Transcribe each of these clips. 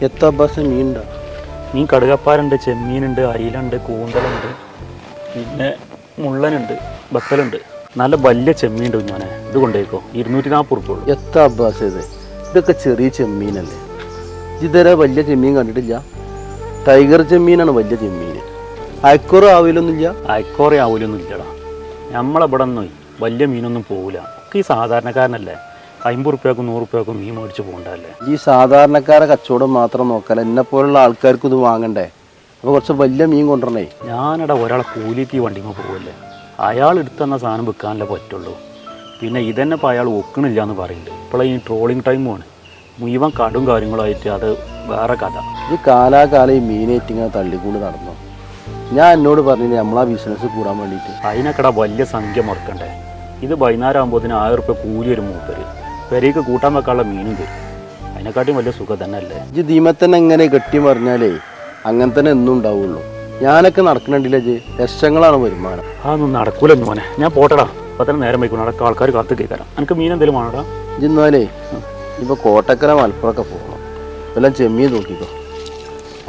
എത്ര ബസ് മീനുണ്ടോ? മീൻ കടുകപ്പാറുണ്ട്, ചെമ്മീനുണ്ട്, അയിലുണ്ട്, കൂന്തലുണ്ട്, പിന്നെ മുള്ളനുണ്ട്, ബത്തലുണ്ട്. നല്ല വലിയ ചെമ്മീൻ ഉണ്ട് ഞാനെ. ഇത് കൊണ്ടേക്കോ, 240 ഉള്ളൂ. എത്ര ബസ് ഇത്? ഇതൊക്കെ ചെറിയ ചെമ്മീനല്ലേ? ഇതുവരെ വലിയ ചെമ്മീൻ കണ്ടിട്ടില്ല. ടൈഗർ ചെമ്മീനാണ് വലിയ ചെമ്മീൻ. അയക്കോറ ആവിലൊന്നുമില്ല. അയക്കോറ ആവൂലൊന്നും ഇല്ലടാ. നമ്മളിവിടെ ഒന്നും വലിയ മീനൊന്നും പോകില്ല. ഒക്കെ ഈ സാധാരണക്കാരനല്ലേ, 50 ഉറുപ്പ്യക്കും 100 ഉറുപ്പ്യക്കും മീൻ മേടിച്ച് പോകണ്ടല്ലേ. ഈ സാധാരണക്കാരെ കച്ചവടം മാത്രം നോക്കാല, എന്നെ പോലുള്ള ആൾക്കാർക്ക് ഇത് വാങ്ങണ്ടേ? അപ്പോൾ കുറച്ച് വലിയ മീൻ കൊണ്ടുവരണേ. ഞാനിടാ ഒരാളെ കൂലിക്ക് ഈ വണ്ടിമ്മ പോകല്ലേ, അയാൾ എടുത്തുതന്ന സാധനം വിൽക്കാനല്ലേ പറ്റുള്ളൂ. പിന്നെ ഇതന്നെ ഇപ്പോൾ അയാൾ ഒക്കണില്ല എന്ന് പറയുന്നുണ്ട്. ഇപ്പോൾ ഈ ട്രോളിങ് ടൈമാണ്, മുഴുവൻ കടും കാര്യങ്ങളായിട്ട് അത് വേറെ കഥ. ഈ കാലാകാലം ഈ മീനേറ്റിങ്ങനെ തള്ളിക്കൊണ്ട് നടന്നു. ഞാൻ എന്നോട് പറഞ്ഞു നമ്മളാ ബിസിനസ് കൂടാൻ വേണ്ടിയിട്ട്. അതിനൊക്കെടാ വലിയ സംഖ്യ മുടക്കണ്ടേ. ഇത് വൈകുന്നേരം ആകുമ്പോഴത്തേന് 1000 ഉറുപ്പ്യ കൂലി ഒരു മൂപ്പര് പെരേക്ക് കൂട്ടാൻ വെക്കാനുള്ള മീനും തരും. അതിനെക്കാട്ടിയും വലിയ സുഖം തന്നെ അല്ലേ. ഈ ദീമത്തന്നെ എങ്ങനെ കെട്ടി പറഞ്ഞാലേ അങ്ങനെ തന്നെ എന്നും ഉണ്ടാവുള്ളൂ. ഞാനൊക്കെ നടക്കണില്ല, ലക്ഷങ്ങളാണ് വരുമാനം. അതൊന്നും നടക്കൂലെന്ന് മോനെ. ഞാൻ പോട്ടടാ, അപ്പം തന്നെ നേരം വയ്ക്കണം. അടക്കം ആൾക്കാർ കാത്തു കേൾക്കാരം. എനിക്ക് മീൻ എന്തെങ്കിലും വേണടാ. ഇന്നാലേ ഇപ്പോൾ കോട്ടക്കര മലപ്പുറമൊക്കെ പോകണം. എല്ലാം ചെമ്മീൻ നോക്കിക്കോ,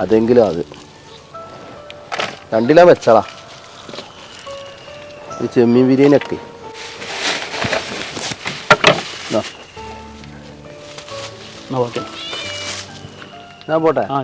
അതെങ്കിലും അത് 2 കിലോ വെച്ചടാ. ഈ ചെമ്മീൻ ബിരിയാണിയൊക്കെ ഓക്കെ, ഞാൻ പോട്ടെ. ആ.